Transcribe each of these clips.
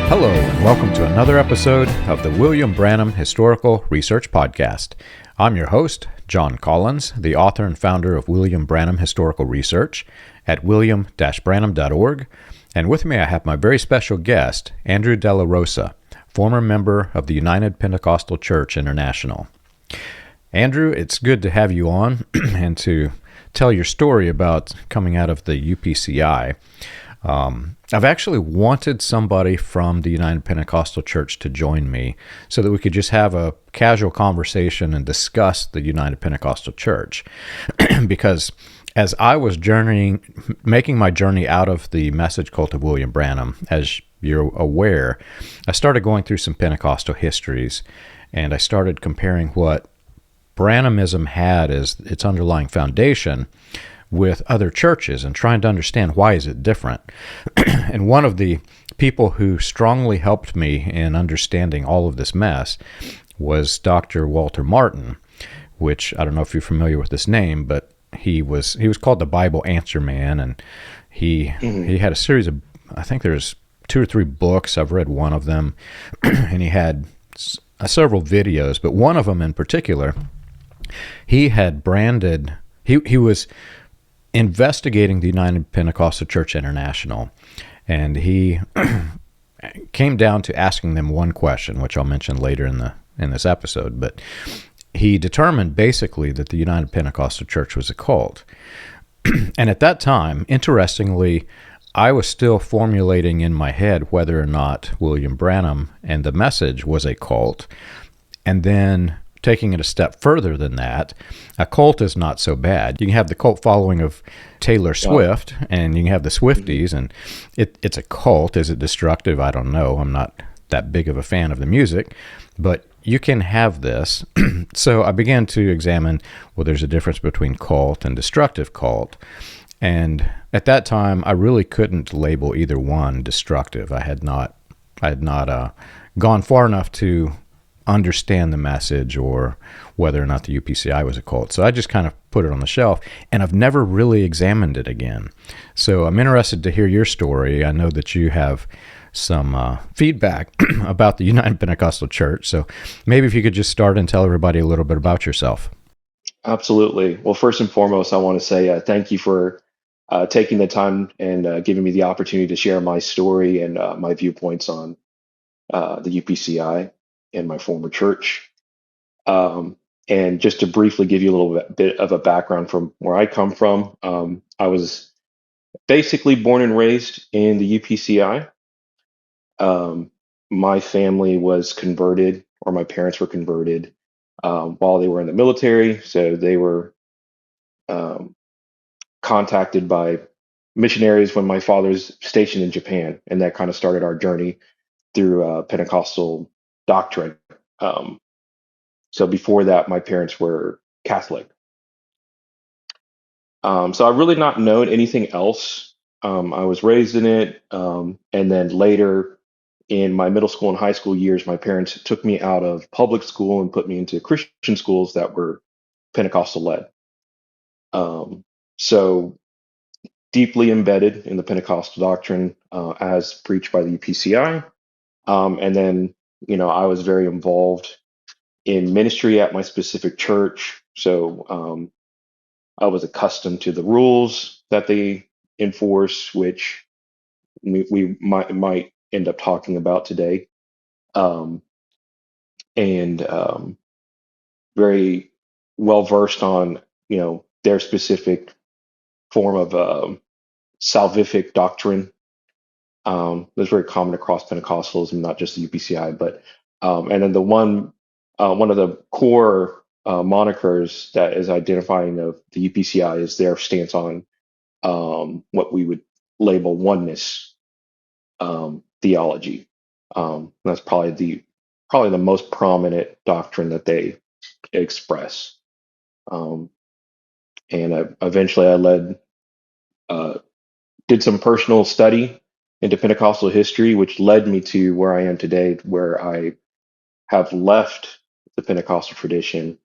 Hello, and welcome to another episode of the William Branham Historical Research Podcast. I'm your host, John Collins, the author and founder of William Branham Historical Research at william-branham.org, and with me I have my very special guest, Andrew De La Rosa, former member of the United Pentecostal Church International. Andrew, it's good to have you on and to tell your story about coming out of the UPCI. I've actually wanted somebody from the United Pentecostal Church to join me so that we could just have a casual conversation and discuss the United Pentecostal Church. Because as I was making my journey out of the message cult of William Branham, as you're aware, I started going through some Pentecostal histories, and I started comparing what Branhamism had as its underlying foundation with other churches and trying to understand why is it different. And one of the people who strongly helped me in understanding all of this mess was Dr. Walter Martin, which I don't know if you're familiar with this name, but he was called the Bible Answer Man, and he had a series of, I think there's 2 or 3 books. I've read one of them, and he had several videos, but one of them in particular, he had branded, he was investigating the United Pentecostal Church International, and he came down to asking them one question, which I'll mention later in this episode. But he determined basically that the United Pentecostal Church was a cult. And at that time, interestingly, I was still formulating in my head whether or not William Branham and the message was a cult. And then taking it a step further than that, a cult is not so bad. You can have the cult following of Taylor Swift, and you can have the Swifties, and it's a cult. Is it destructive? I don't know. I'm not that big of a fan of the music, but you can have this. So I began to examine, well, there's a difference between cult and destructive cult. And at that time, I really couldn't label either one destructive. I had not gone far enough to understand the message or whether or not the UPCI was a cult. So I just kind of put it on the shelf, and I've never really examined it again. So I'm interested to hear your story. I know that you have some feedback about the United Pentecostal Church. So maybe if you could just start and tell everybody a little bit about yourself. Absolutely. Well, first and foremost, I want to say thank you for taking the time and giving me the opportunity to share my story and my viewpoints on the UPCI and my former church. And just to briefly give you a little bit of a background from where I come from, I was basically born and raised in the UPCI. My family was converted, or my parents were converted while they were in the military. So they were contacted by missionaries when my father's stationed in Japan, and that kind of started our journey through Pentecostal doctrine. So before that, my parents were Catholic. So I've really not known anything else. I was raised in it. And then later in my middle school and high school years, my parents took me out of public school and put me into Christian schools that were Pentecostal led. So deeply embedded in the Pentecostal doctrine as preached by the UPCI. And then, I was very involved in ministry at my specific church. So I was accustomed to the rules that they enforce, which we might end up talking about today. And very well versed on, their specific form of salvific doctrine. That's very common across Pentecostalism, not just the UPCI, but and then one of the core monikers that is identifying of the UPCI is their stance on what we would label oneness theology. That's probably the most prominent doctrine that they express. And eventually I did some personal study into Pentecostal history, which led me to where I am today, where I have left the Pentecostal tradition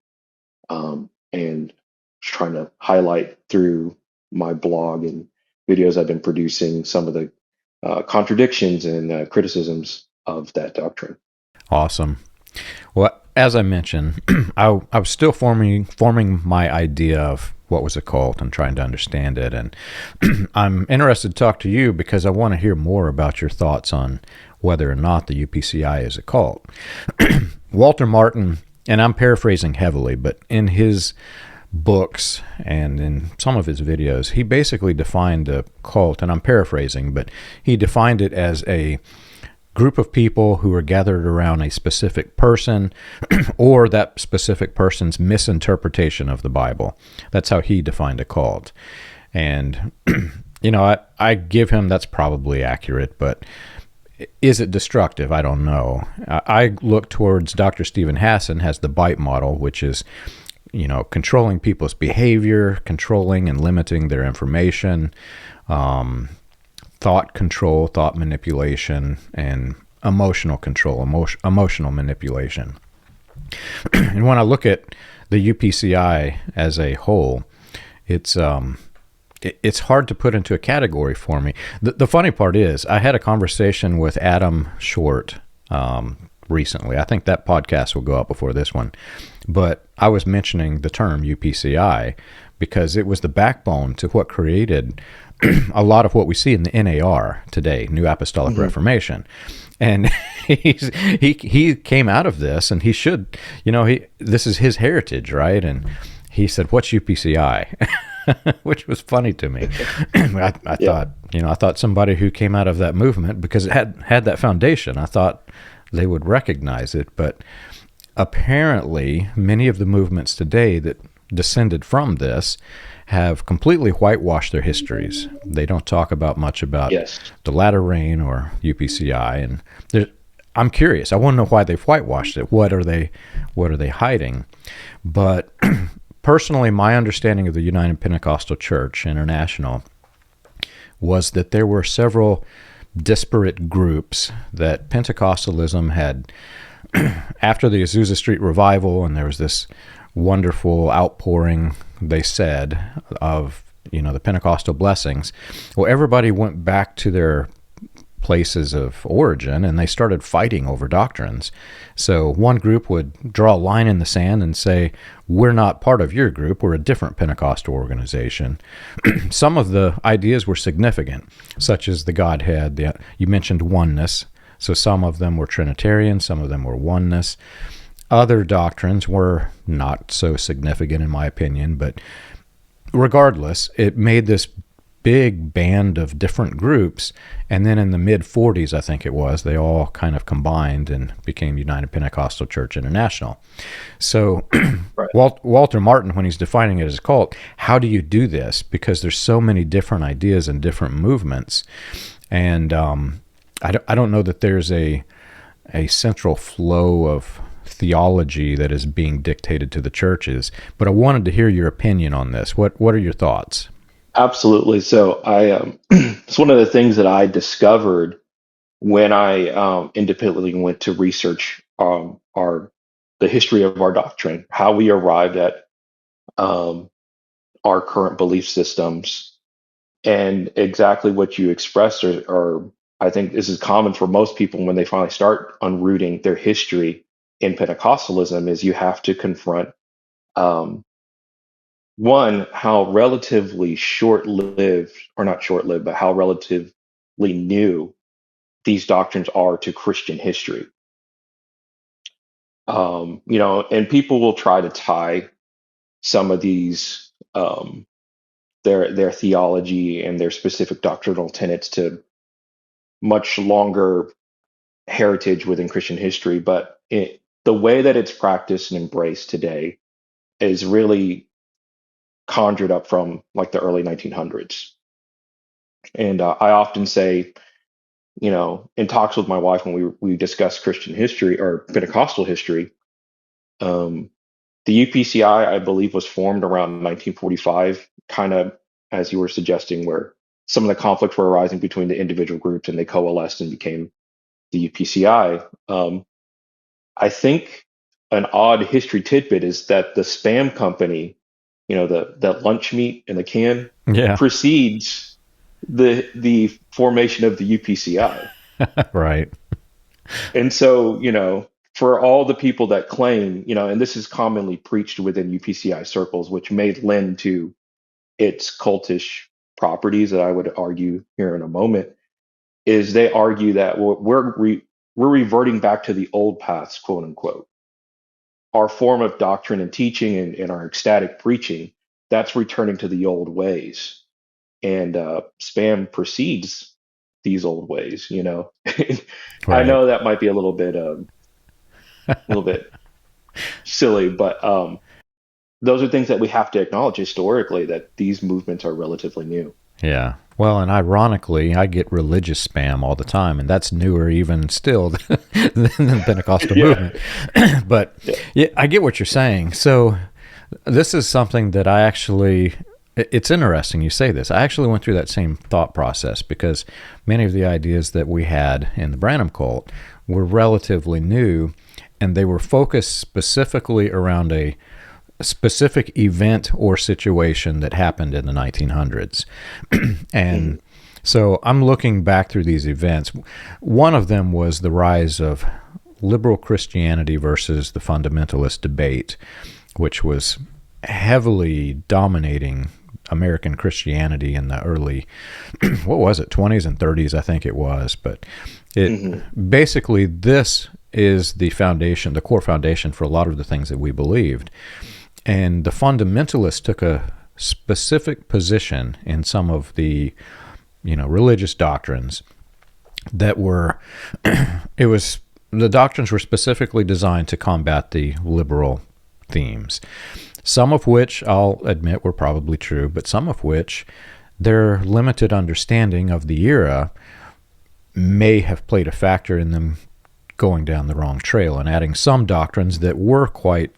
and trying to highlight through my blog and videos I've been producing some of the contradictions and criticisms of that doctrine. Awesome. Well, as I mentioned, I was still forming my idea of what was a cult and trying to understand it. And I'm interested to talk to you because I want to hear more about your thoughts on whether or not the UPCI is a cult. Walter Martin, and I'm paraphrasing heavily, but in his books and in some of his videos, he basically defined a cult, and I'm paraphrasing, but he defined it as a group of people who are gathered around a specific person or that specific person's misinterpretation of the Bible. That's how he defined a cult. And, I give him that's probably accurate, but is it destructive? I don't know. I look towards Dr. Stephen Hassan has the BITE model, which is, controlling people's behavior, controlling and limiting their information, thought control, thought manipulation, and emotional control, emotional manipulation. And when I look at the UPCI as a whole, it's hard to put into a category for me. The funny part is I had a conversation with Adam Short recently. I think that podcast will go up before this one. But I was mentioning the term UPCI because it was the backbone to what created a lot of what we see in the NAR today, New Apostolic Reformation. And he came out of this, and he should, this is his heritage, right? And he said, "What's UPCI?" Which was funny to me. I thought, I thought somebody who came out of that movement, because it had that foundation, I thought they would recognize it. But apparently, many of the movements today that descended from this have completely whitewashed their histories. They don't talk much about the latter rain or UPCI, and I'm curious. I want to know why they've whitewashed it. What are they hiding? But personally, my understanding of the United Pentecostal Church International was that there were several disparate groups that Pentecostalism had after the Azusa Street revival, and there was this wonderful outpouring, they said, of the Pentecostal blessings. Well, everybody went back to their places of origin, and they started fighting over doctrines. So one group would draw a line in the sand and say, "We're not part of your group, we're a different Pentecostal organization." Some of the ideas were significant, such as the Godhead. You mentioned oneness, so some of them were Trinitarian, some of them were oneness. Other doctrines were not so significant, in my opinion, but regardless, it made this big band of different groups, and then in the mid-40s, I think it was, they all kind of combined and became United Pentecostal Church International. So Right. Walter Martin, when he's defining it as a cult, how do you do this? Because there's so many different ideas and different movements, and I don't know that there's a central flow of theology that is being dictated to the churches, but I wanted to hear your opinion on this. What are your thoughts? Absolutely. So it's one of the things that I discovered when I independently went to research the history of our doctrine, how we arrived at our current belief systems, and exactly what you expressed, or I think this is common for most people when they finally start unrooting their history in Pentecostalism, is you have to confront one, how relatively short-lived, or not short-lived, but how relatively new these doctrines are to Christian history. And people will try to tie some of these their theology and their specific doctrinal tenets to much longer heritage within Christian history, but the way that it's practiced and embraced today is really conjured up from like the early 1900s. And I often say, in talks with my wife when we discuss Christian history or Pentecostal history, the UPCI, I believe, was formed around 1945, kind of as you were suggesting, where some of the conflicts were arising between the individual groups and they coalesced and became the UPCI. I think an odd history tidbit is that the spam company, the lunch meat in the can, precedes the formation of the UPCI. Right. And so, for all the people that claim, and this is commonly preached within UPCI circles, which may lend to its cultish properties that I would argue here in a moment, is they argue that we're reverting back to the old paths, quote unquote. Our form of doctrine and teaching and our ecstatic preaching, that's returning to the old ways. And spam precedes these old ways. I Right. know that might be a little bit silly, but those are things that we have to acknowledge historically that these movements are relatively new. Yeah. Well, and ironically, I get religious spam all the time, and that's newer even still than the Pentecostal Yeah, movement. But yeah. yeah, I get what you're saying. So this is something that I actually, it's interesting you say this. I actually went through that same thought process because many of the ideas that we had in the Branham cult were relatively new, and they were focused specifically around a specific event or situation that happened in the 1900s. Mhm. And so I'm looking back through these events. One of them was the rise of liberal Christianity versus the fundamentalist debate, which was heavily dominating American Christianity in the early, what was it, 20s and 30s, I think it was. But it Mhm. basically, this is the foundation, the core foundation for a lot of the things that we believed. And the fundamentalists took a specific position in some of the, religious doctrines that were, it was, the doctrines were specifically designed to combat the liberal themes. Some of which I'll admit were probably true, but some of which their limited understanding of the era may have played a factor in them going down the wrong trail and adding some doctrines that were quite,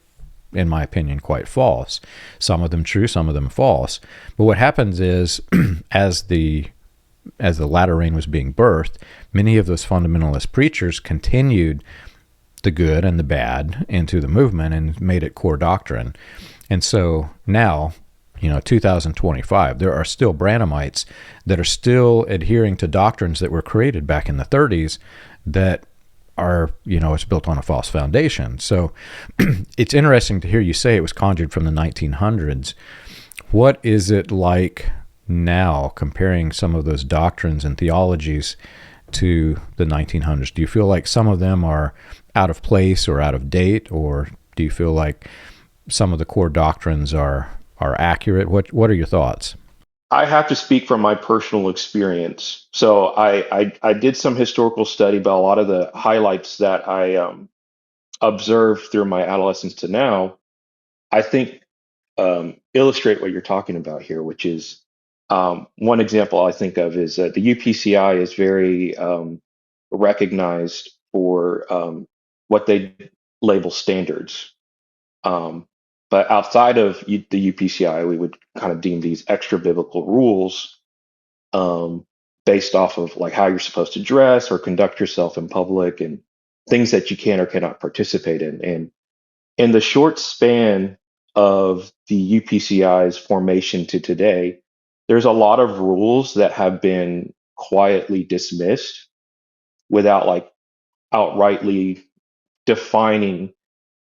in my opinion, quite false. Some of them true, some of them false. But what happens is, as the latter rain was being birthed, many of those fundamentalist preachers continued the good and the bad into the movement and made it core doctrine. And so now, 2025, there are still Branhamites that are still adhering to doctrines that were created back in the 30s that are, it's built on a false foundation. So it's interesting to hear you say it was conjured from the 1900s. What is it like now, comparing some of those doctrines and theologies to the 1900s? Do you feel like some of them are out of place or out of date, or do you feel like some of the core doctrines are accurate? What are your thoughts? I have to speak from my personal experience. So I did some historical study, but a lot of the highlights that I observed through my adolescence to now, I think illustrate what you're talking about here, which is one example I think of is the UPCI is very recognized for what they label standards. Um, but outside of the UPCI, we would kind of deem these extra biblical rules um, based off of like how you're supposed to dress or conduct yourself in public and things that you can or cannot participate in. And in the short span of the UPCI's formation to today, there's a lot of rules that have been quietly dismissed without like outrightly defining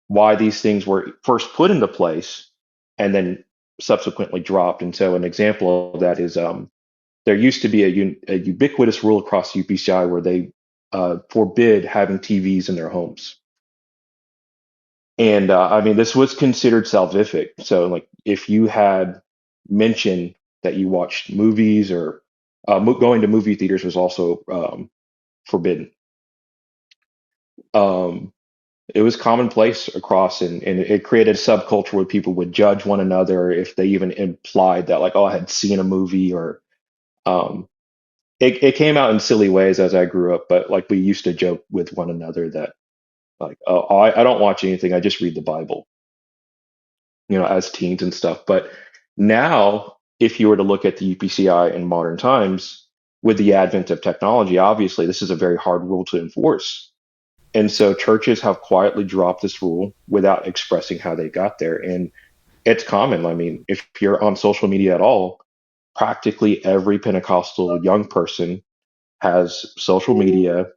why these things were first put into place and then subsequently dropped. And so an example of that is there used to be a ubiquitous rule across UPCI where they forbid having TVs in their homes. And I mean, this was considered salvific. So, like, if you had mentioned that you watched movies or going to movie theaters was also forbidden. Um, it was commonplace across, and it created a subculture where people would judge one another if they even implied that, like, oh, I had seen a movie, or um, it came out in silly ways as I grew up. But like, we used to joke with one another that, like, oh, I don't watch anything, I just read the Bible, as teens and stuff. But now, if you were to look at the UPCI in modern times, with the advent of technology, obviously this is a very hard rule to enforce. And so churches have quietly dropped this rule without expressing how they got there. And it's common. I mean, if you're on social media at all, practically every Pentecostal young person has social media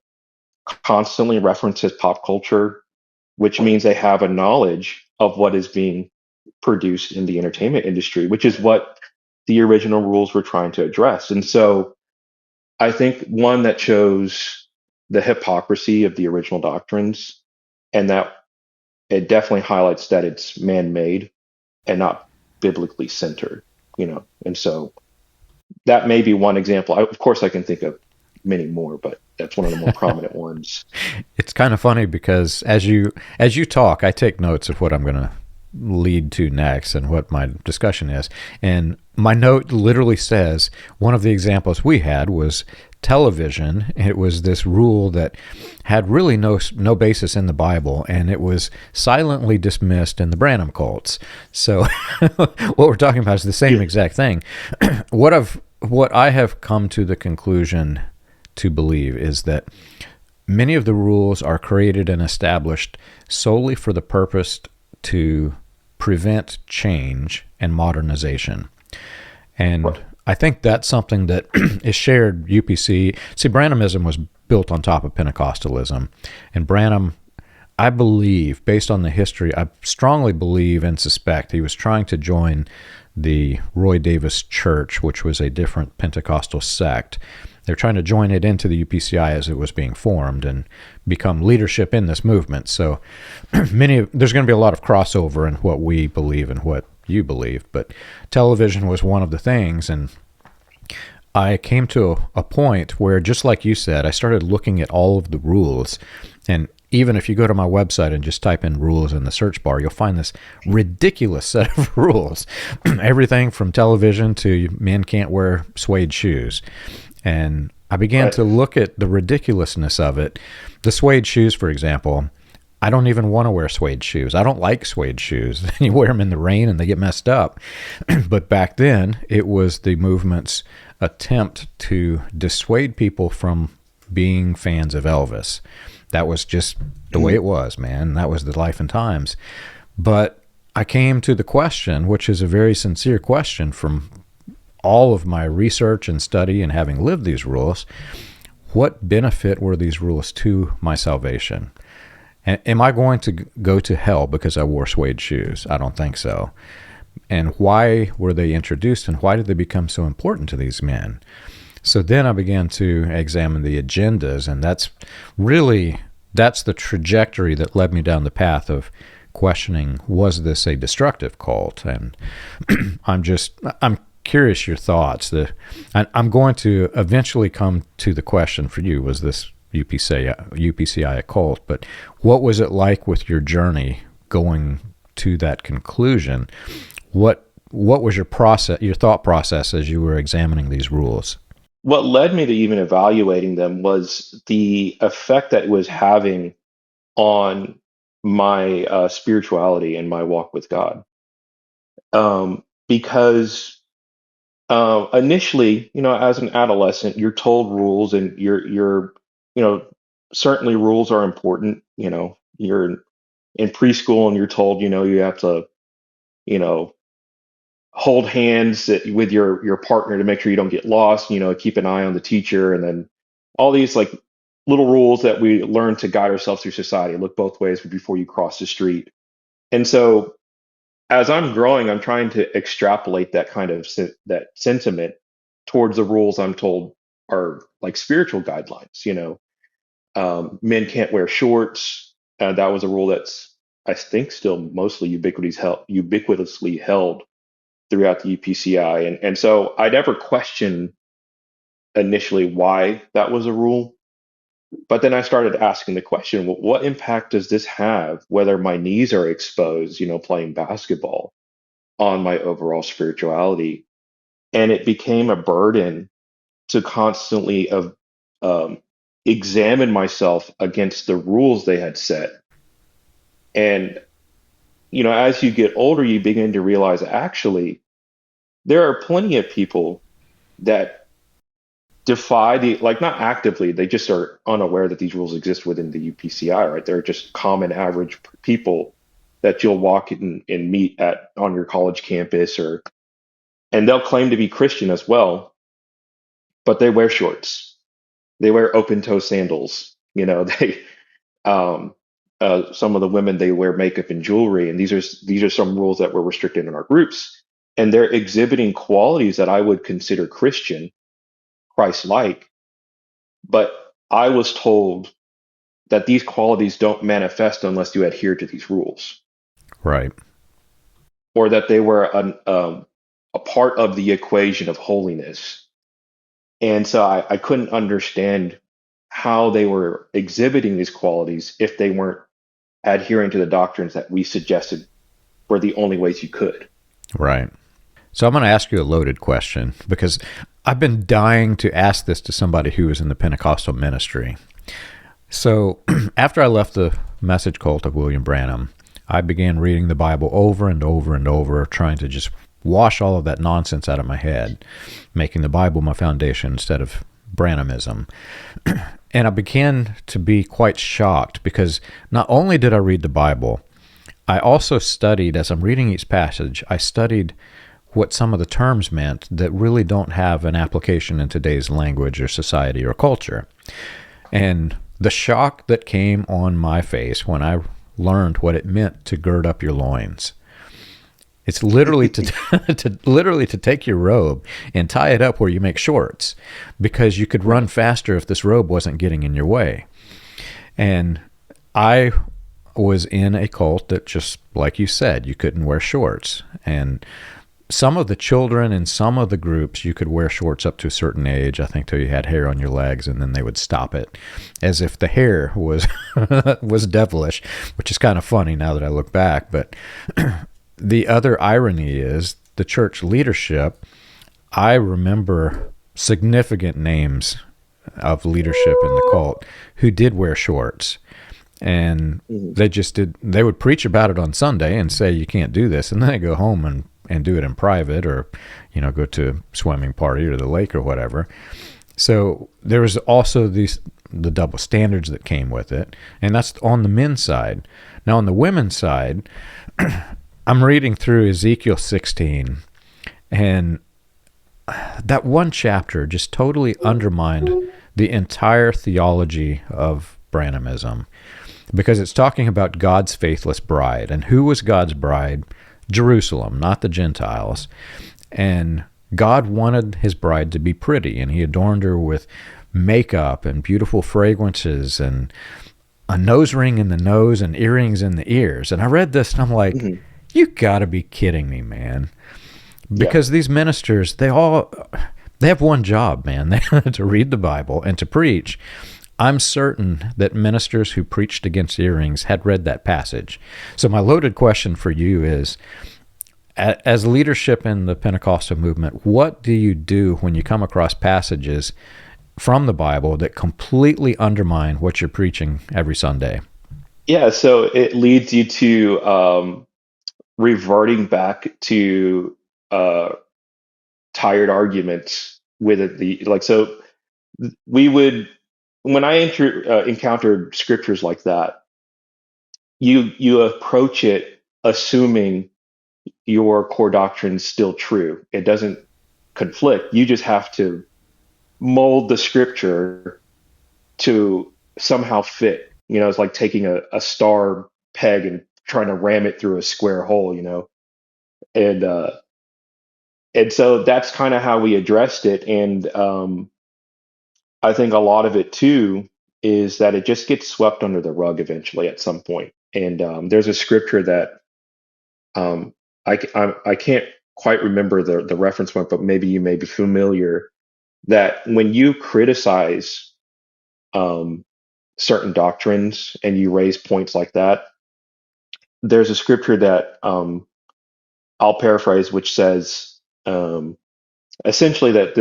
constantly references pop culture, which means they have a knowledge of what is being produced in the entertainment industry, which is what the original rules were trying to address. And so I think one that shows the hypocrisy of the original doctrines, and that it definitely highlights that it's man-made and not biblically centered, And so that may be one example. Of course, I can think of many more, but that's one of the more prominent ones. It's kind of funny because as you talk, I take notes of what I'm going to lead to next and what my discussion is. And my note literally says one of the examples we had was television. It was this rule that had really no basis in the Bible, and it was silently dismissed in the Branham cults. So what we're talking about is the same exact thing. What I have come to the conclusion to believe is that many of the rules are created and established solely for the purpose to prevent change and modernization. And I think that's something that is shared UPC. See, Branhamism was built on top of Pentecostalism. And Branham, I believe, based on the history, I strongly believe and suspect he was trying to join the Roy Davis Church, which was a different Pentecostal sect. They're trying to join it into the UPCI as it was being formed and become leadership in this movement. So there's going to be a lot of crossover in what we believe and what you believe. But television was one of the things, and I came to a point where, just like you said, I started looking at all of the rules. And even if you go to my website and just type in rules in the search bar, you'll find this ridiculous set of rules. Everything from television to men can't wear suede shoes. And I began to look at the ridiculousness of it. The suede shoes, for example, I don't even want to wear suede shoes. I don't like suede shoes. You wear them in the rain and they get messed up. But back then, it was the movement's attempt to dissuade people from being fans of Elvis. That was just the way it was, man. That was the life and times. But I came to the question, which is a very sincere question from all of my research and study and having lived these rules, what benefit were these rules to my salvation? And am I going to go to hell because I wore suede shoes? I don't think so. And why were they introduced, and why did they become so important to these men? So then I began to examine the agendas, and that's the trajectory that led me down the path of questioning, was this a destructive cult? And I'm curious your thoughts. I'm going to eventually come to the question for you, was this UPCI a cult? But what was it like with your journey going to that conclusion? What was your thought process as you were examining these rules? What led me to even evaluating them was the effect that it was having on my spirituality and my walk with God. Because initially, as an adolescent, you're told rules, and certainly rules are important. You're in preschool and you're told, you have to, hold hands with your partner to make sure you don't get lost, keep an eye on the teacher, and then all these like little rules that we learn to guide ourselves through society. Look both ways before you cross the street. And so as I'm growing, I'm trying to extrapolate that kind of that sentiment towards the rules I'm told are like spiritual guidelines. Men can't wear shorts. That was a rule that's, I think, still mostly ubiquitously held throughout the UPCI. And so I never questioned initially why that was a rule. But then I started asking the question, well, what impact does this have, whether my knees are exposed, playing basketball, on my overall spirituality? And it became a burden to constantly examine myself against the rules they had set. And, as you get older, you begin to realize actually there are plenty of people that defy not actively, they just are unaware that these rules exist within the UPCI, right? They're just common average people that you'll walk in and meet on your college campus, and they'll claim to be Christian as well, but they wear shorts. They wear open toe sandals. They some of the women, they wear makeup and jewelry, and these are some rules that were restricted in our groups, and they're exhibiting qualities that I would consider Christian, Christ-like, but I was told that these qualities don't manifest unless you adhere to these rules, Right. or that they were a part of the equation of holiness. And so I couldn't understand how they were exhibiting these qualities if they weren't adhering to the doctrines that we suggested were the only ways you could. Right. So I'm going to ask you a loaded question because I've been dying to ask this to somebody who is in the Pentecostal ministry. So after I left the message cult of William Branham, I began reading the Bible over and over and over, trying to just wash all of that nonsense out of my head, making the Bible my foundation instead of Branhamism. And I began to be quite shocked because not only did I read the Bible, I also studied, as I'm reading each passage, I studied what some of the terms meant that really don't have an application in today's language or society or culture. And the shock that came on my face when I learned what it meant to gird up your loins. It's literally to take your robe and tie it up where you make shorts, because you could run faster if this robe wasn't getting in your way. And I was in a cult that, just like you said, you couldn't wear shorts. And some of the children in some of the groups, you could wear shorts up to a certain age, I think till you had hair on your legs, and then they would stop it, as if the hair was was devilish, which is kind of funny now that I look back. But the other irony is the church leadership. I remember significant names of leadership in the cult who did wear shorts. And they would preach about it on Sunday and say, you can't do this. And then they go home and do it in private, or, go to a swimming party or the lake or whatever. So there was also the double standards that came with it. And that's on the men's side. Now on the women's side, I'm reading through Ezekiel 16, and that one chapter just totally undermined the entire theology of Branhamism, because it's talking about God's faithless bride. And who was God's bride? Jerusalem, not the Gentiles. And God wanted his bride to be pretty, and he adorned her with makeup and beautiful fragrances and a nose ring in the nose and earrings in the ears. And I read this and I'm like, you gotta be kidding me, man. Because these ministers, they have one job, man. They have to read the Bible and to preach. I'm certain that ministers who preached against earrings had read that passage. So my loaded question for you is, as leadership in the Pentecostal movement, what do you do when you come across passages from the Bible that completely undermine what you're preaching every Sunday? Yeah, so it leads you to reverting back to tired arguments with it. So we would, when I encountered scriptures like that, you approach it assuming your core doctrine is still true. It doesn't conflict. You just have to mold the scripture to somehow fit. It's like taking a star peg and trying to ram it through a square hole, and so that's kind of how we addressed it. And I think a lot of it too is that it just gets swept under the rug eventually at some point. And there's a scripture that I can't quite remember the reference point, but maybe you may be familiar, that when you criticize certain doctrines and you raise points like that, there's a scripture that I'll paraphrase, which says essentially that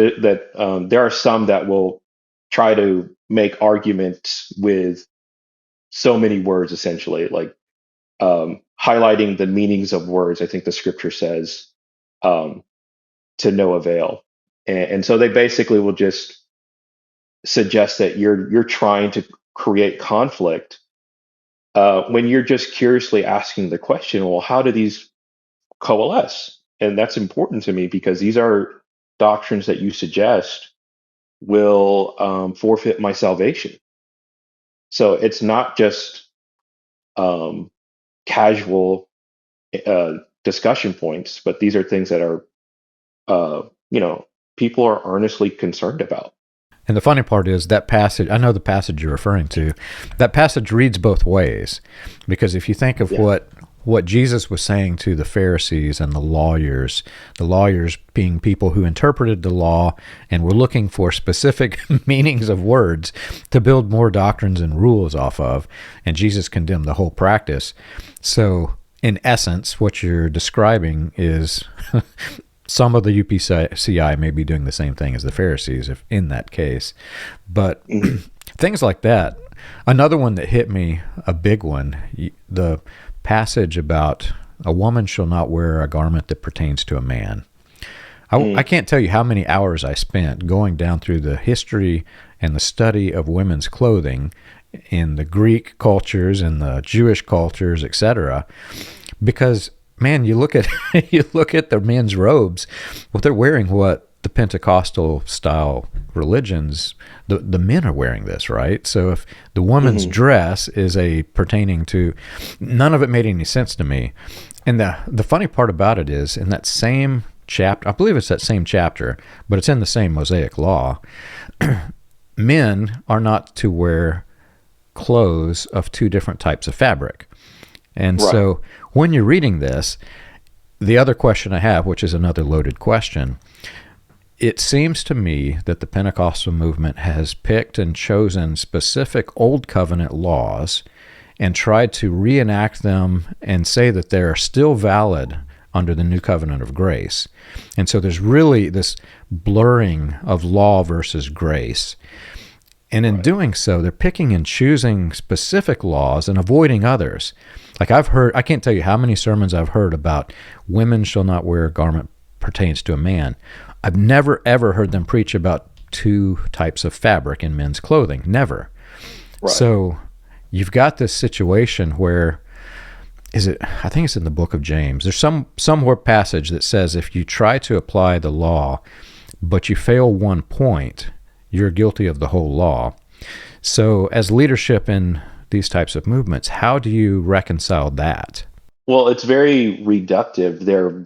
there are some that will try to make arguments with so many words, essentially, like highlighting the meanings of words. I think the scripture says to no avail, and so they basically will just suggest that you're trying to create conflict when you're just curiously asking the question, well, how do these coalesce? And that's important to me because these are doctrines that you suggest will forfeit my salvation. So it's not just casual discussion points, but these are things that are, people are earnestly concerned about. And the funny part is that passage, I know the passage you're referring to, that passage reads both ways. Because if you think of Yeah. what Jesus was saying to the Pharisees and the lawyers being people who interpreted the law and were looking for specific meanings of words to build more doctrines and rules off of, and Jesus condemned the whole practice. So, in essence, what you're describing is some of the UPCI may be doing the same thing as the Pharisees, if in that case. But things like that. Another one that hit me, a big one, the passage about a woman shall not wear a garment that pertains to a man. I can't tell you how many hours I spent going down through the history and the study of women's clothing in the Greek cultures and the Jewish cultures, etc. Because man, you look at the men's robes. Well, they're wearing what the Pentecostal style religions, the men are wearing this, right? So if the woman's dress is pertaining to, none of it made any sense to me. And the funny part about it is, in that same chapter, I believe it's that same chapter, but it's in the same Mosaic law, men are not to wear clothes of two different types of fabric. And Right. so when you're reading this, the other question I have, which is another loaded question, it seems to me that the Pentecostal movement has picked and chosen specific Old Covenant laws and tried to reenact them and say that they are still valid under the New Covenant of grace. And so there's really this blurring of law versus grace. And in doing so, they're picking and choosing specific laws and avoiding others. Like I can't tell you how many sermons I've heard about women shall not wear a garment pertains to a man. I've never, ever heard them preach about two types of fabric in men's clothing. Never. Right. So you've got this situation where, I think it's in the book of James. There's somewhere passage that says if you try to apply the law, but you fail one point, you're guilty of the whole law. So as leadership in these types of movements, how do you reconcile that? Well, it's very reductive, their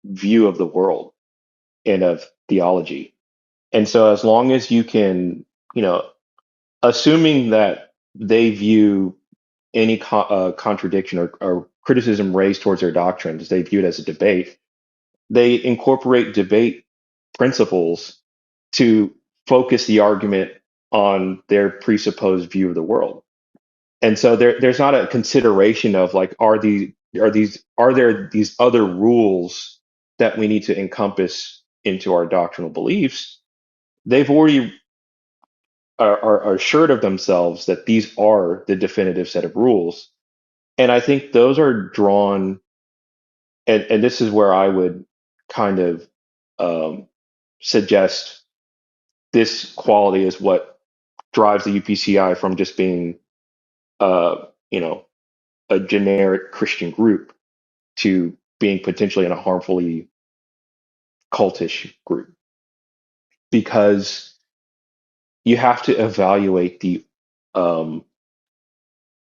view of the world and of theology. And so as long as you can, assuming that they view any contradiction or criticism raised towards their doctrines, they view it as a debate, they incorporate debate principles to focus the argument on their presupposed view of the world. And so there's not a consideration of like, are there these other rules that we need to encompass into our doctrinal beliefs? They've already are assured of themselves that these are the definitive set of rules. And I think those are drawn, and this is where I would kind of suggest this quality is what drives the UPCI from just being, you know, a generic Christian group to being potentially in a harmfully cultish group, because you have to evaluate the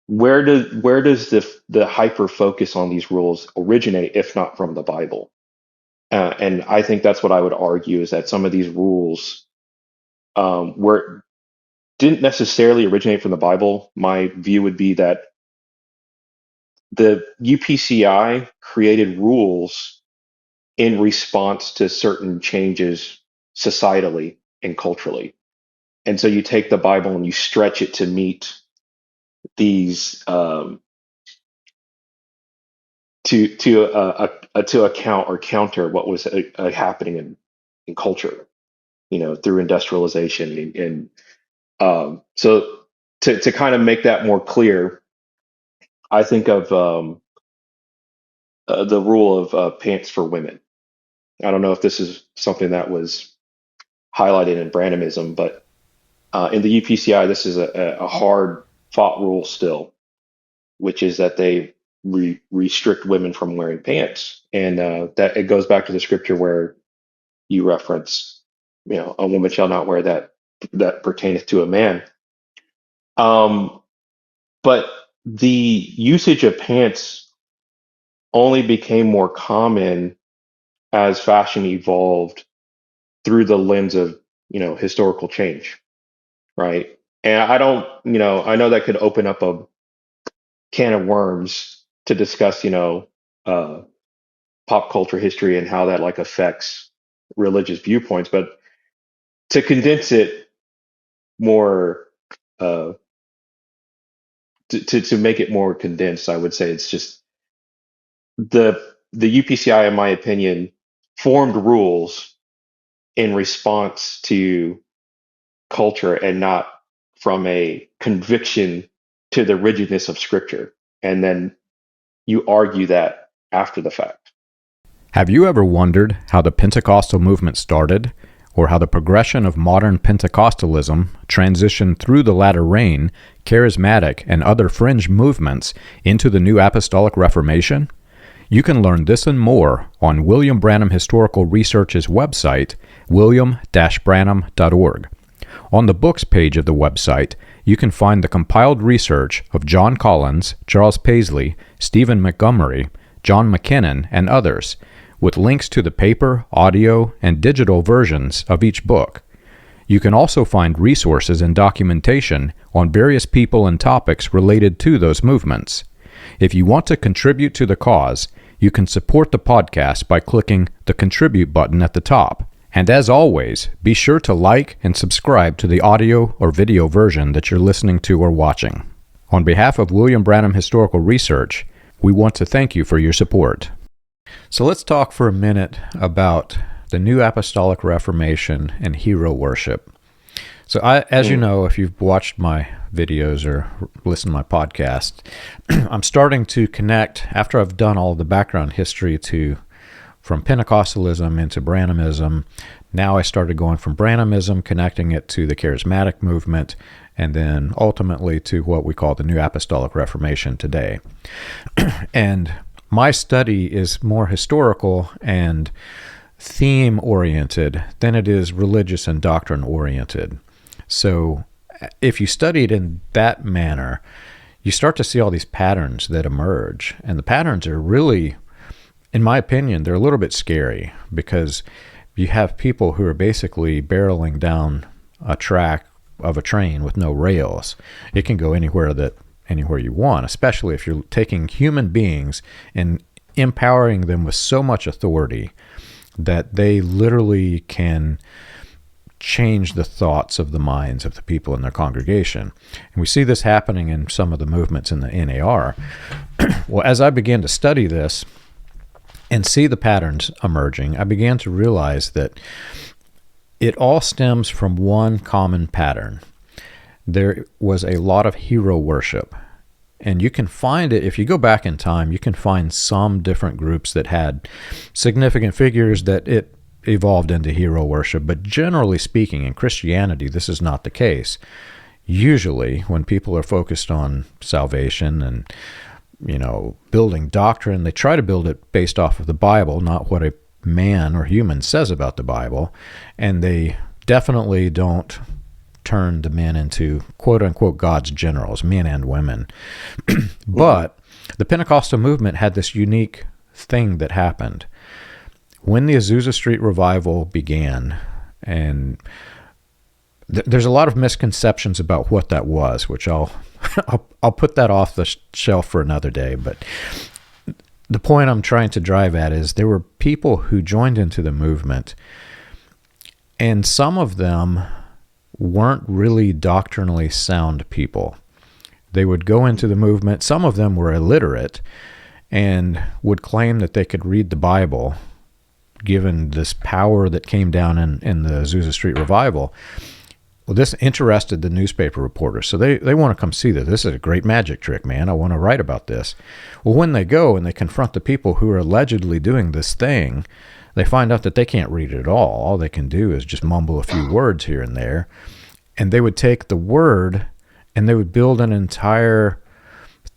where does the hyper focus on these rules originate, if not from the Bible? And I think that's what I would argue, is that some of these rules were didn't necessarily originate from the Bible. My view would be that the UPCI created rules in response to certain changes societally and culturally. And so you take the Bible and you stretch it to meet these to account or counter what was happening in culture, through industrialization. So to kind of make that more clear, I think of the rule of pants for women. I don't know if this is something that was highlighted in Branhamism, but in the UPCI, this is a hard fought rule still, which is that they restrict women from wearing pants. And that it goes back to the scripture where you reference, a woman shall not wear that pertaineth to a man. But the usage of pants only became more common as fashion evolved through the lens of, historical change, right? And I don't, I know that could open up a can of worms to discuss, uh, pop culture history and how that like affects religious viewpoints. But to condense it more, uh, to make it more condensed, I would say it's just the UPCI, in my opinion, formed rules in response to culture and not from a conviction to the rigidness of Scripture. And then you argue that after the fact. Have you ever wondered how the Pentecostal movement started, or how the progression of modern Pentecostalism transitioned through the latter rain, charismatic, and other fringe movements into the new Apostolic Reformation? You can learn this and more on William Branham Historical Research's website, william-branham.org. On the books page of the website, you can find the compiled research of John Collins, Charles Paisley, Stephen Montgomery, John McKinnon, and others, with links to the paper, audio, and digital versions of each book. You can also find resources and documentation on various people and topics related to those movements. If you want to contribute to the cause, you can support the podcast by clicking the Contribute button at the top. And as always, be sure to like and subscribe to the audio or video version that you're listening to or watching. On behalf of William Branham Historical Research, we want to thank you for your support. So let's talk for a minute about the New Apostolic Reformation and hero worship. So as you know, if you've watched my videos or listened to my podcast, I'm starting to connect, after I've done all the background history from Pentecostalism into Branhamism. Now I started going from Branhamism, connecting it to the charismatic movement, and then ultimately to what we call the New Apostolic Reformation today. And my study is more historical and theme-oriented than it is religious and doctrine-oriented. So if you study it in that manner, you start to see all these patterns that emerge. And the patterns are really, in my opinion, they're a little bit scary, because you have people who are basically barreling down a track of a train with no rails. It can go anywhere you want, especially if you're taking human beings and empowering them with so much authority that they literally can change the thoughts of the minds of the people in their congregation. And we see this happening in some of the movements in the NAR. Well, as I began to study this and see the patterns emerging, I began to realize that it all stems from one common pattern. There was a lot of hero worship. And you can find it, if you go back in time, you can find some different groups that had significant figures that it evolved into hero worship. But generally speaking, in Christianity, this is not the case. Usually, when people are focused on salvation and, building doctrine, they try to build it based off of the Bible, not what a man or human says about the Bible. And they definitely don't turn the men into quote-unquote God's generals, men and women. But the Pentecostal movement had this unique thing that happened. When the Azusa Street revival began, and there's a lot of misconceptions about what that was, which I'll put that off the shelf for another day. But the point I'm trying to drive at is there were people who joined into the movement, and some of them weren't really doctrinally sound people. They would go into the movement. Some of them were illiterate and would claim that they could read the Bible, given this power that came down in the Azusa Street revival. Well, this interested the newspaper reporters, so they want to come see this. This is a great magic trick, man. I want to write about this. Well, when they go and they confront the people who are allegedly doing this thing, they find out that they can't read it at all. All they can do is just mumble a few words here and there. And they would take the word and they would build an entire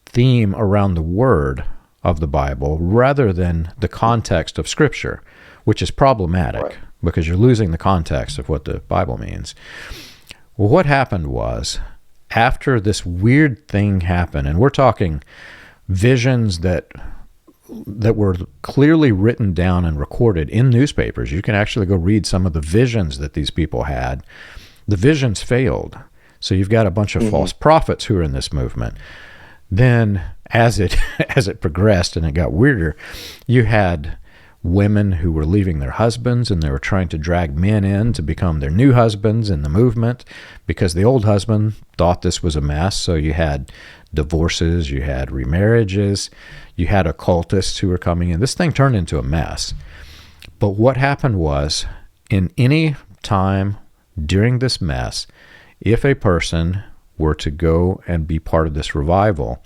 theme around the word of the Bible rather than the context of Scripture, which is problematic because you're losing the context of what the Bible means. Well, what happened was after this weird thing happened, and we're talking visions that were clearly written down and recorded in newspapers. You can actually go read some of the visions that these people had. The visions failed. So you've got a bunch of false prophets who are in this movement. Then as it as it progressed and it got weirder, you had women who were leaving their husbands, and they were trying to drag men in to become their new husbands in the movement because the old husband thought this was a mess. So you had divorces, you had remarriages, you had occultists who were coming in. This thing turned into a mess. But what happened was, in any time during this mess, if a person were to go and be part of this revival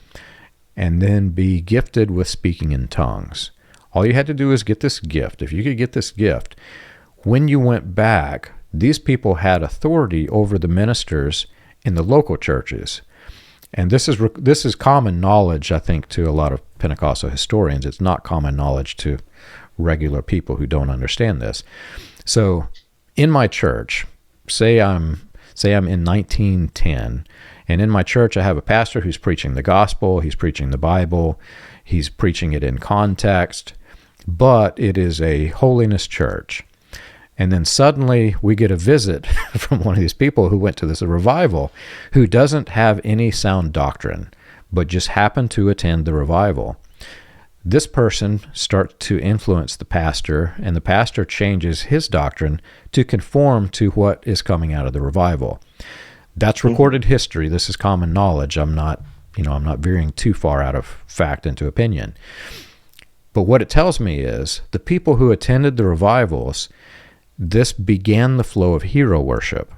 and then be gifted with speaking in tongues, all you had to do is get this gift. If you could get this gift, when you went back, these people had authority over the ministers in the local churches. And this is common knowledge, I think, to a lot of Pentecostal historians. It's not common knowledge to regular people who don't understand this. So in my church, say I'm in 1910, and in my church I have a pastor who's preaching the gospel, he's preaching the Bible, he's preaching it in context, but it is a holiness church. And then suddenly we get a visit from one of these people who went to this revival who doesn't have any sound doctrine, but just happened to attend the revival. This person starts to influence the pastor, and the pastor changes his doctrine to conform to what is coming out of the revival. That's recorded history. This is common knowledge. I'm not veering too far out of fact into opinion. But what it tells me is the people who attended the revivals, this began the flow of hero worship,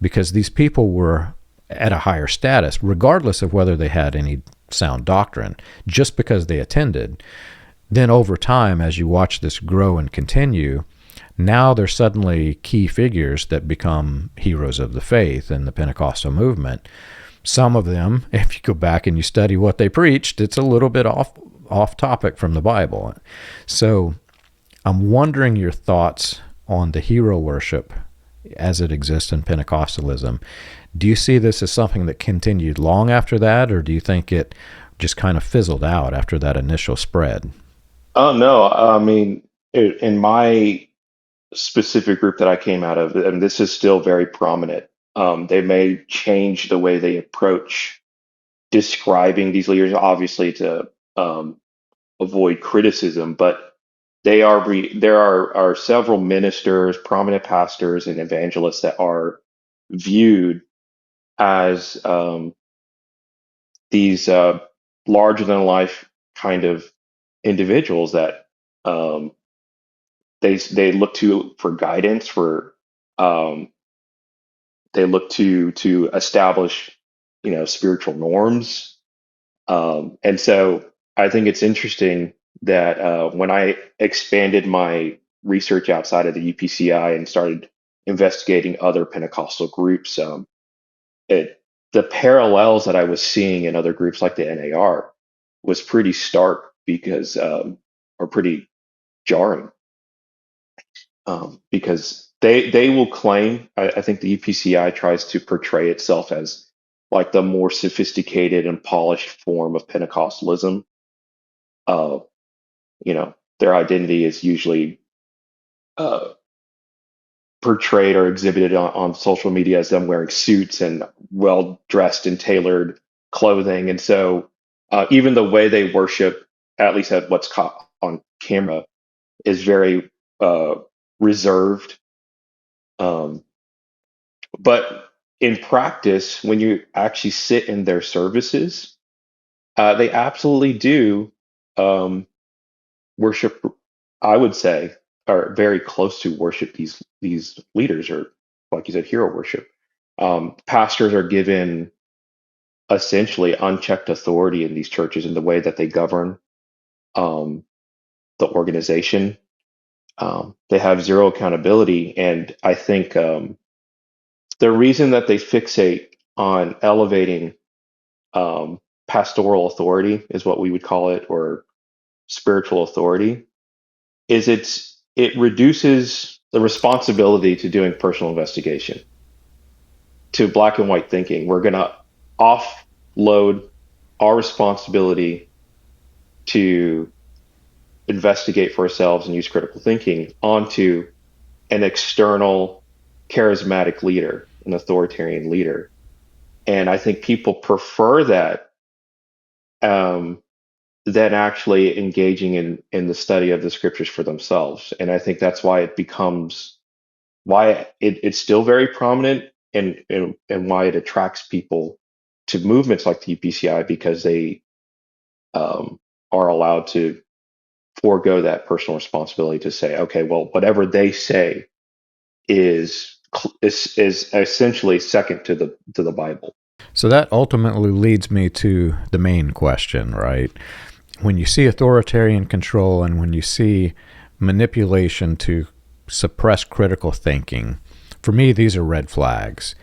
because these people were at a higher status, regardless of whether they had any sound doctrine, just because they attended. Then over time, as you watch this grow and continue, now they're suddenly key figures that become heroes of the faith in the Pentecostal movement. Some of them, if you go back and you study what they preached, it's a little bit off topic from the Bible. So I'm wondering your thoughts on the hero worship as it exists in Pentecostalism. Do you see this as something that continued long after that, or do you think it just kind of fizzled out after that initial spread? Oh, no. I mean, in my specific group that I came out of, and this is still very prominent, they may change the way they approach describing these leaders, obviously to avoid criticism, but there are several ministers, prominent pastors, and evangelists that are viewed as these larger than life kind of individuals that they look to for guidance, for they look to establish spiritual norms, and so I think it's interesting that when I expanded my research outside of the UPCI and started investigating other Pentecostal groups, the parallels that I was seeing in other groups like the NAR was pretty stark, because or pretty jarring, because they will claim, I think the UPCI tries to portray itself as like the more sophisticated and polished form of Pentecostalism. Their identity is usually portrayed or exhibited on social media as them wearing suits and well dressed and tailored clothing. And so even the way they worship, at least at what's caught on camera, is very reserved. But in practice, when you actually sit in their services, they absolutely do worship, I would say, are very close to worship these leaders, or like you said, hero worship. Pastors are given essentially unchecked authority in these churches in the way that they govern the organization. They have zero accountability, and I think the reason that they fixate on elevating pastoral authority, is what we would call it, or spiritual authority, is it reduces the responsibility to doing personal investigation, to black and white thinking. We're gonna offload our responsibility to investigate for ourselves and use critical thinking onto an external charismatic leader, an authoritarian leader. And I think people prefer that um, than actually engaging in the study of the scriptures for themselves. And I think that's why it becomes why it's still very prominent, and why it attracts people to movements like the UPCI, because they are allowed to forego that personal responsibility to say, okay, well, whatever they say is essentially second to the Bible. So that ultimately leads me to the main question, right? When you see authoritarian control and when you see manipulation to suppress critical thinking, for me, these are red flags.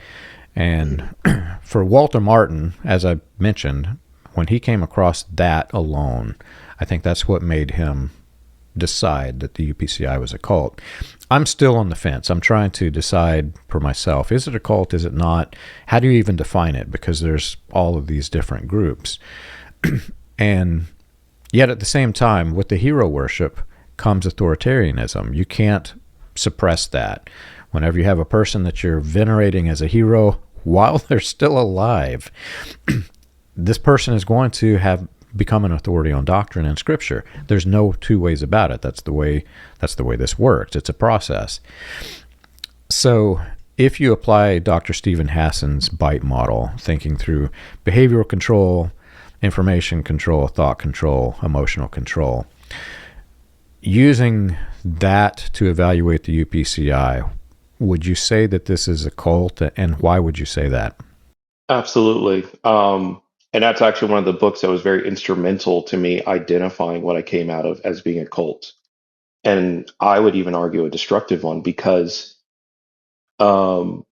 And for Walter Martin, as I mentioned, when he came across that alone, I think that's what made him decide that the UPCI was a cult. I'm still on the fence. I'm trying to decide for myself, is it a cult, is it not? How do you even define it? Because there's all of these different groups. And yet at the same time, with the hero worship comes authoritarianism. You can't suppress that. Whenever you have a person that you're venerating as a hero while they're still alive, this person is going to have become an authority on doctrine and scripture. There's no two ways about it. That's the way this works. It's a process. So if you apply Dr. Stephen Hassan's BITE model, thinking through behavioral control, information control, thought control, emotional control, using that to evaluate the UPCI, would you say that this is a cult, and why would you say that? Absolutely. And that's actually one of the books that was very instrumental to me identifying what I came out of as being a cult. And I would even argue a destructive one, because um,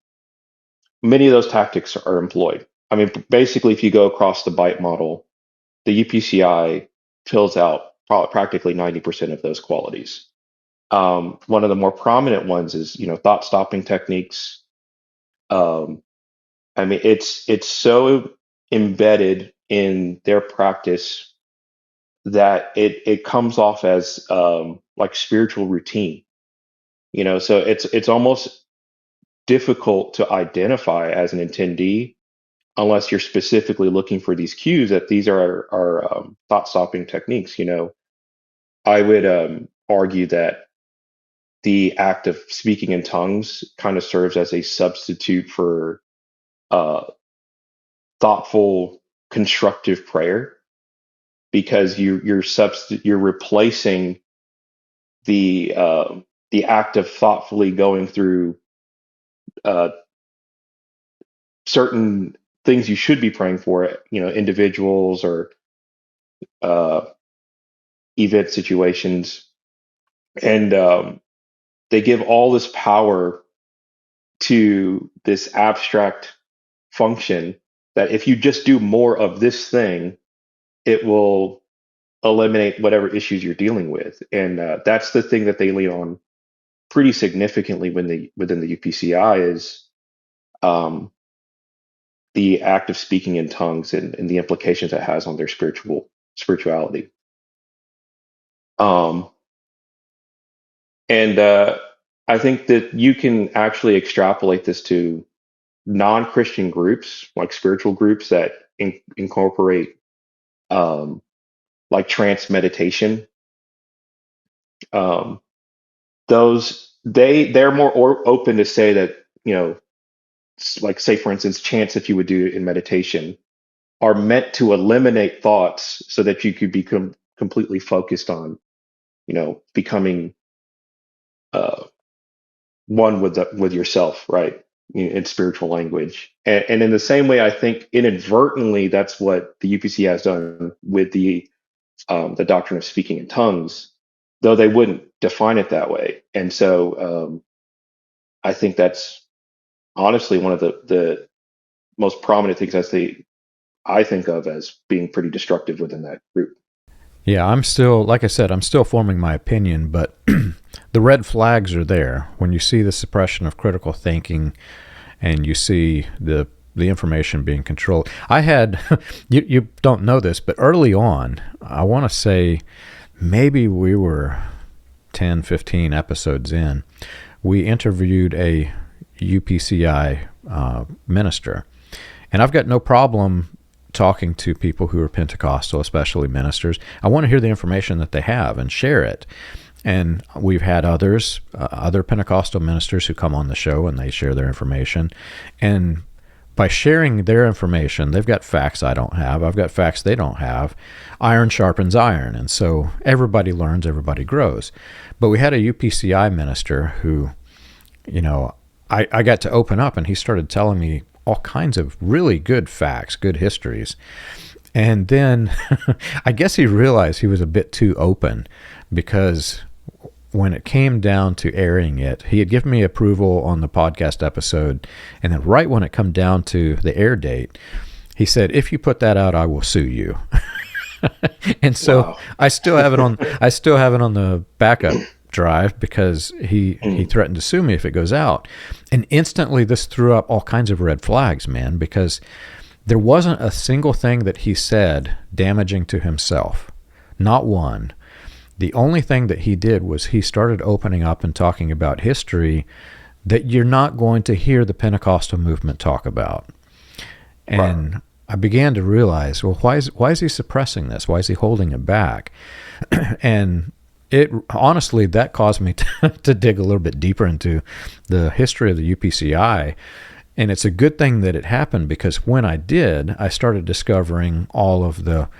many of those tactics are employed. I mean, basically, if you go across the BITE model, the UPCI fills out practically 90% of those qualities. One of the more prominent ones is, thought stopping techniques. Um, I mean, it's so embedded in their practice that it comes off as like spiritual routine. So it's almost difficult to identify as an attendee unless you're specifically looking for these cues that these are thought stopping techniques. I would argue that the act of speaking in tongues kind of serves as a substitute for uh, thoughtful, constructive prayer, because you're replacing the act of thoughtfully going through uh, certain things you should be praying for, individuals or uh, event situations, and they give all this power to this abstract function that if you just do more of this thing, it will eliminate whatever issues you're dealing with. And that's the thing that they lean on pretty significantly within the UPCI is um, the act of speaking in tongues, and the implications it has on their spirituality. Um, and I think that you can actually extrapolate this to non-Christian groups, like spiritual groups that incorporate like trance meditation. Um, those they're more open to say that, like, say for instance, chants, if you would do in meditation, are meant to eliminate thoughts so that you could become completely focused on, becoming uh, one with yourself, right? In spiritual language. And in the same way, I think inadvertently that's what the UPC has done with the doctrine of speaking in tongues, though they wouldn't define it that way. And so I think that's honestly one of the most prominent things I think of as being pretty destructive within that group. Yeah, I'm still, like I said, I'm still forming my opinion, but the red flags are there. When you see the suppression of critical thinking and you see the the information being controlled. I had, you don't know this, but early on, I want to say maybe we were 10, 15 episodes in, we interviewed a UPCI minister. And I've got no problem talking to people who are Pentecostal, especially ministers. I want to hear the information that they have and share it. And we've had others, other Pentecostal ministers who come on the show and they share their information. And by sharing their information, they've got facts I don't have. I've got facts they don't have. Iron sharpens iron. And so everybody learns, everybody grows. But we had a UPCI minister who, I got to open up and he started telling me all kinds of really good facts, good histories. And then I guess he realized he was a bit too open, because when it came down to airing it, he had given me approval on the podcast episode. And then right when it come down to the air date, he said, "If you put that out, I will sue you." And so wow. I still have it on the backup drive, because he threatened to sue me if it goes out. And instantly this threw up all kinds of red flags, man, because there wasn't a single thing that he said damaging to himself. Not one. The only thing that he did was he started opening up and talking about history that you're not going to hear the Pentecostal movement talk about. And right. I began to realize, well, why is he suppressing this? Why is he holding it back? And it honestly, that caused me to dig a little bit deeper into the history of the UPCI. And it's a good thing that it happened, because when I did, I started discovering all of the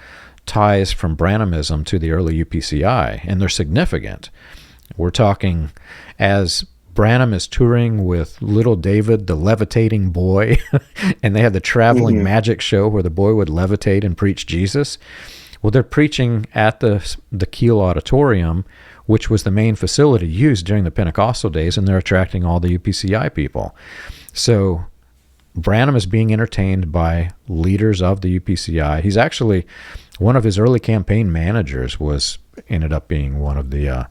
ties from Branhamism to the early UPCI, and they're significant. We're talking as Branham is touring with little David, the levitating boy, and they had the traveling magic show where the boy would levitate and preach Jesus. Well, they're preaching at the Kiel Auditorium, which was the main facility used during the Pentecostal days, and they're attracting all the UPCI people. So Branham is being entertained by leaders of the UPCI. He's actually, one of his early campaign managers ended up being one of the, I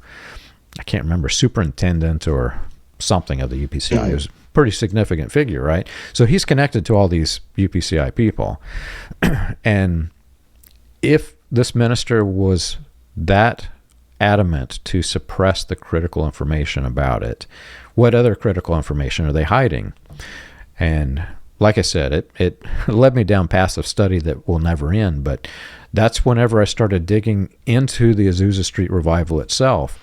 can't remember, superintendent or something of the UPCI. He was a pretty significant figure, right? So he's connected to all these UPCI people. And if this minister was that adamant to suppress the critical information about it, what other critical information are they hiding? And like I said, it led me down paths of study that will never end, but that's whenever I started digging into the Azusa Street revival itself.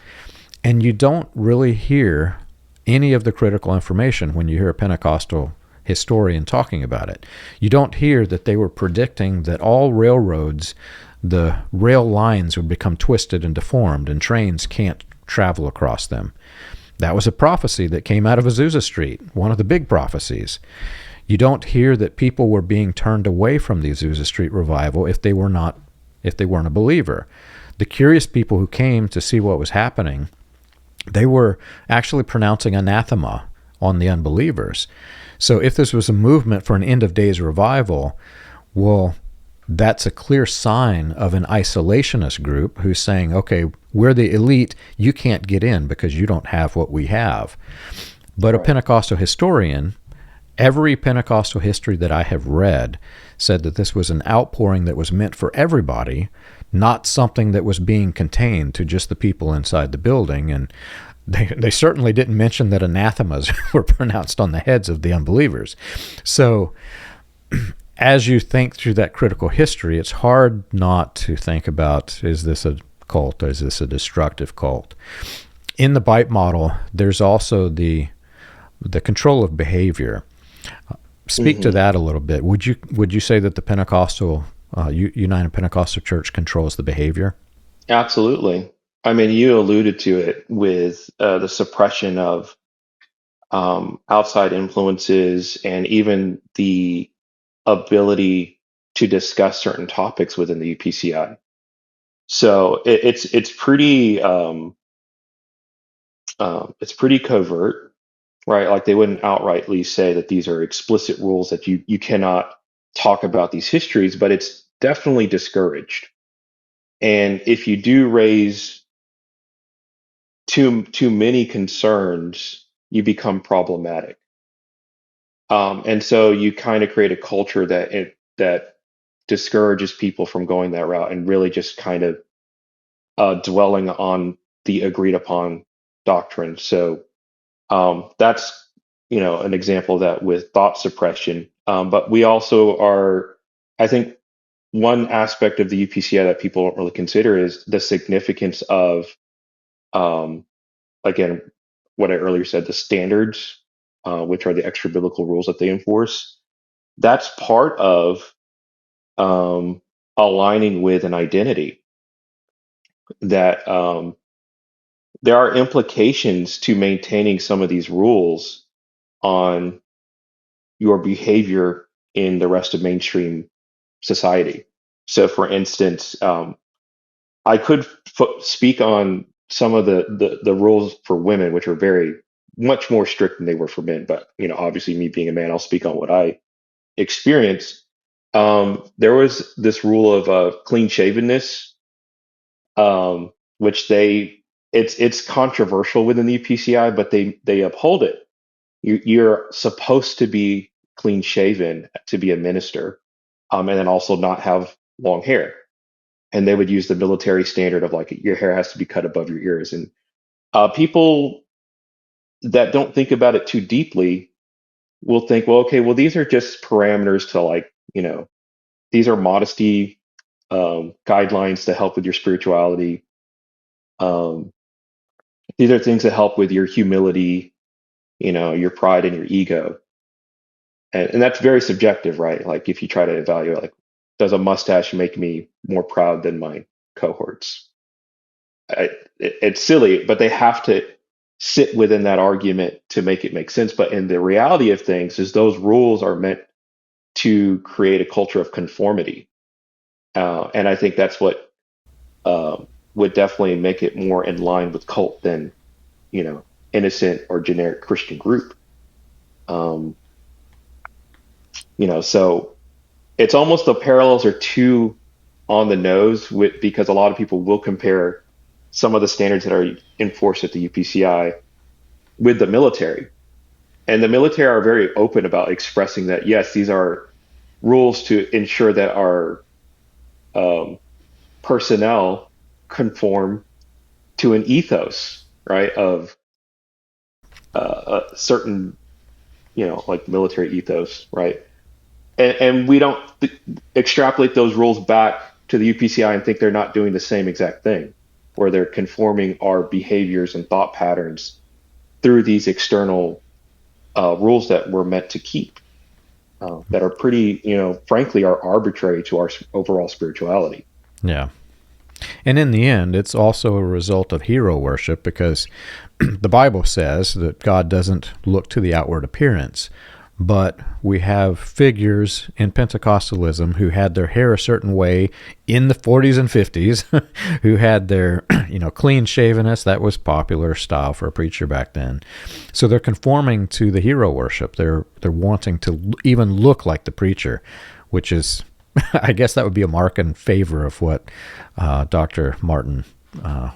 And you don't really hear any of the critical information when you hear a Pentecostal historian talking about it. You don't hear that they were predicting that all railroads, the rail lines would become twisted and deformed and trains can't travel across them. That was a prophecy that came out of Azusa Street, one of the big prophecies. You don't hear that people were being turned away from the Azusa Street revival if they weren't a believer. The curious people who came to see what was happening, they were actually pronouncing anathema on the unbelievers. So if this was a movement for an end of days revival, well, that's a clear sign of an isolationist group who's saying, okay, we're the elite, you can't get in because you don't have what we have. But right. A Pentecostal historian, every Pentecostal history that I have read said that this was an outpouring that was meant for everybody, not something that was being contained to just the people inside the building. And they certainly didn't mention that anathemas were pronounced on the heads of the unbelievers. So as you think through that critical history, it's hard not to think about, is this a cult? Is this a destructive cult? In the BITE model, there's also the control of behavior. Speak to that a little bit. Would you say that the Pentecostal United Pentecostal Church controls the behavior? Absolutely. I mean, you alluded to it with the suppression of outside influences and even the ability to discuss certain topics within the UPCI. So it's pretty covert, right? Like they wouldn't outrightly say that these are explicit rules that you cannot talk about these histories, but it's definitely discouraged. And if you do raise too many concerns, you become problematic. And so you kind of create a culture that discourages people from going that route and really just kind of dwelling on the agreed upon doctrine. So that's an example of that with thought suppression. But we also are, I think, one aspect of the UPCI that people don't really consider is the significance of, um, again, what I earlier said, the standards, which are the extra biblical rules that they enforce. That's part of aligning with an identity that there are implications to maintaining some of these rules on your behavior in the rest of mainstream society. So, for instance, I could speak on some of the rules for women, which are very much more strict than they were for men. But obviously, me being a man, I'll speak on what I experienced. There was this rule of clean shavenness, which it's controversial within the UPCI, but they uphold it. You're supposed to be clean shaven to be a minister, and then also not have long hair. And they would use the military standard of like your hair has to be cut above your ears. And people that don't think about it too deeply will think, well, okay, well, these are just parameters to like, these are modesty guidelines to help with your spirituality. Um, these are things that help with your humility, your pride and your ego. And that's very subjective, right? Like if you try to evaluate, like, does a mustache make me more proud than my cohorts? It's silly, but they have to sit within that argument to make it make sense. But in the reality of things, is those rules are meant to create a culture of conformity, and I think that's what would definitely make it more in line with cult than innocent or generic Christian group. Um, so it's almost the parallels are too on the nose because a lot of people will compare some of the standards that are enforced at the UPCI with the military. And the military are very open about expressing that, yes, these are rules to ensure that our personnel conform to an ethos, right, of a certain, like military ethos, right? And we don't extrapolate those rules back to the UPCI and think they're not doing the same exact thing, where they're conforming our behaviors and thought patterns through these external rules that we're meant to keep, that are pretty, frankly, are arbitrary to our overall spirituality. Yeah. And in the end, it's also a result of hero worship because the Bible says that God doesn't look to the outward appearance. But we have figures in Pentecostalism who had their hair a certain way in the 40s and 50s, who had their, clean shavenness. That was popular style for a preacher back then. So they're conforming to the hero worship. They're wanting to even look like the preacher, which is, I guess that would be a mark in favor of what Dr. Martin,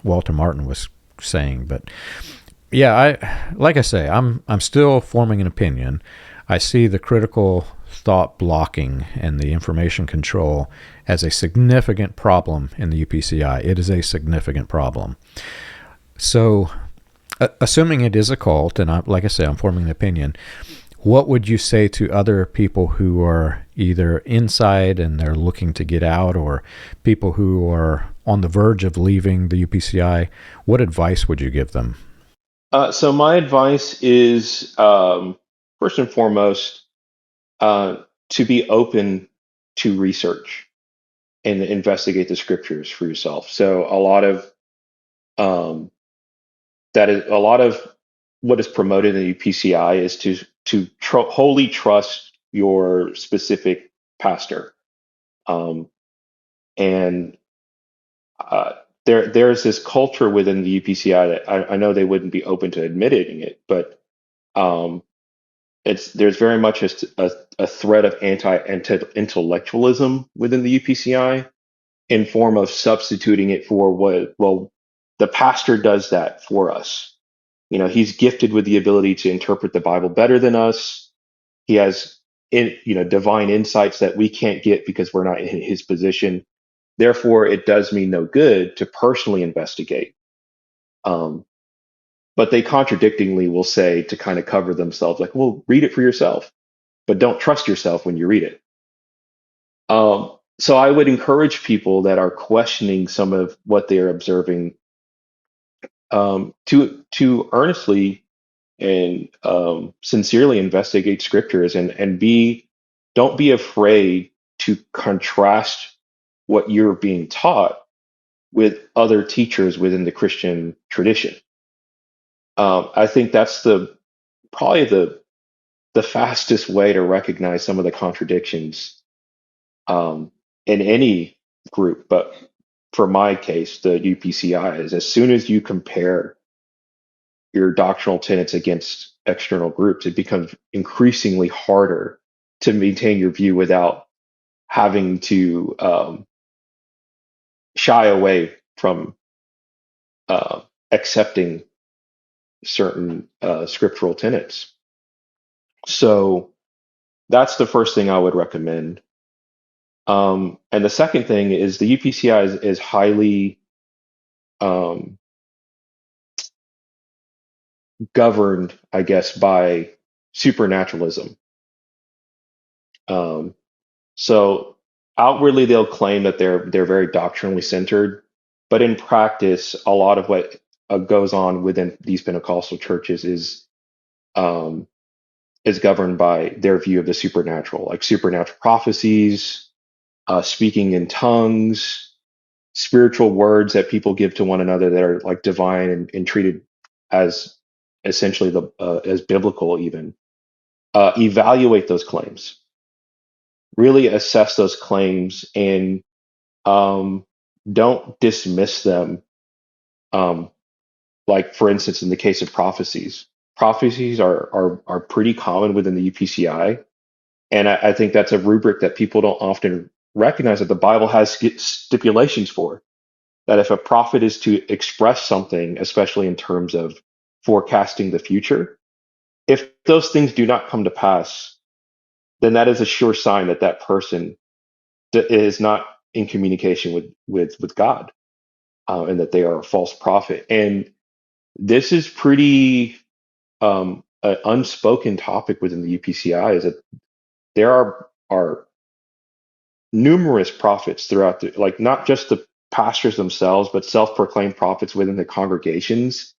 Walter Martin was saying. But yeah, like I say, I'm still forming an opinion. I see the critical thought blocking and the information control as a significant problem in the UPCI. It is a significant problem. So, assuming it is a cult, and like I say, I'm forming an opinion, what would you say to other people who are either inside and they're looking to get out, or people who are on the verge of leaving the UPCI? What advice would you give them? So my advice is, first and foremost, to be open to research and investigate the scriptures for yourself. So um, a lot of what is promoted in the UPCI is to wholly trust your specific pastor, and there's this culture within the UPCI that I know they wouldn't be open to admitting it, but um, there's very much a threat of anti-intellectualism within the UPCI in form of substituting it for the pastor does that for us. He's gifted with the ability to interpret the Bible better than us. He has divine insights that we can't get because we're not in his position. Therefore, it does me no good to personally investigate. But they contradictingly will say, to kind of cover themselves, like, well, read it for yourself, but don't trust yourself when you read it. So I would encourage people that are questioning some of what they are observing to earnestly and sincerely investigate scriptures, and don't be afraid to contrast what you're being taught with other teachers within the Christian tradition. I think that's probably the fastest way to recognize some of the contradictions in any group. But for my case, the UPCI, is as soon as you compare your doctrinal tenets against external groups, it becomes increasingly harder to maintain your view without having to shy away from accepting certain scriptural tenets. So that's the first thing I would recommend. And the second thing is the UPCI is highly governed, I guess, by supernaturalism. So outwardly they'll claim that they're very doctrinally centered, but in practice, a lot of what goes on within these Pentecostal churches is governed by their view of the supernatural, like supernatural prophecies, speaking in tongues, spiritual words that people give to one another that are like divine and treated as essentially as biblical. Even evaluate those claims, really assess those claims, and don't dismiss them. Like, for instance, in the case of prophecies are pretty common within the UPCI, and I think that's a rubric that people don't often recognize, that the Bible has stipulations for. That if a prophet is to express something, especially in terms of forecasting the future, if those things do not come to pass, then that is a sure sign that that person is not in communication with God, and that they are a false prophet. And this is pretty an unspoken topic within the UPCI, is that there are numerous prophets throughout like not just the pastors themselves, but self-proclaimed prophets within the congregations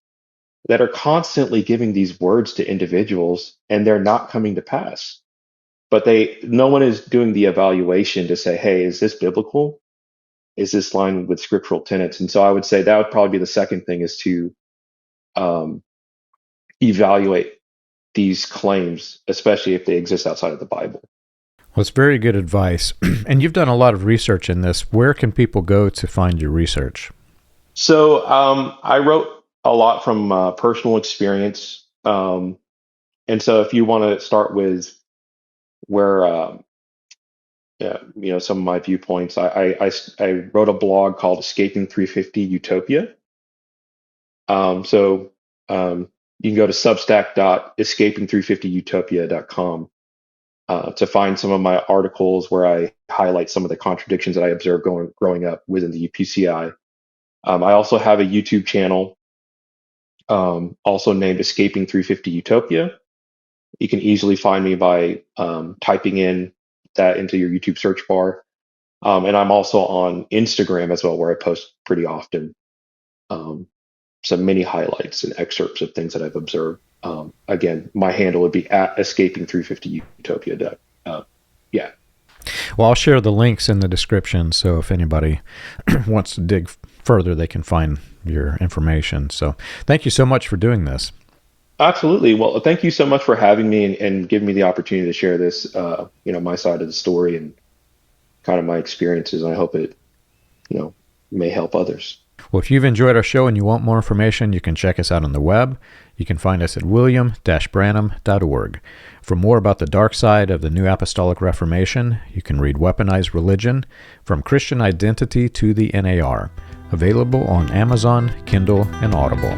that are constantly giving these words to individuals, and they're not coming to pass. But no one is doing the evaluation to say, hey, is this biblical? Is this line with scriptural tenets? And so I would say that would probably be the second thing, is to evaluate these claims, especially if they exist outside of the Bible. Well, it's very good advice. And you've done a lot of research in this. Where can people go to find your research? So I wrote a lot from personal experience. And so if you want to start with where, some of my viewpoints, I wrote a blog called Escaping 350 Utopia. So you can go to substack.escaping350utopia.com to find some of my articles where I highlight some of the contradictions that I observed growing up within the UPCI. I also have a YouTube channel, also named Escaping 350 Utopia. You can easily find me by typing in that into your YouTube search bar. And I'm also on Instagram as well, where I post pretty often some mini highlights and excerpts of things that I've observed. Again, my handle would be at Escaping350Utopia. Yeah. Well, I'll share the links in the description, so if anybody wants to dig further, they can find your information. So thank you so much for doing this. Absolutely. Well, thank you so much for having me and giving me the opportunity to share this, my side of the story and kind of my experiences. And I hope it, may help others. Well, if you've enjoyed our show and you want more information, you can check us out on the web. You can find us at william-branham.org. For more about the dark side of the New Apostolic Reformation, you can read Weaponized Religion, From Christian Identity to the NAR, available on Amazon, Kindle, and Audible.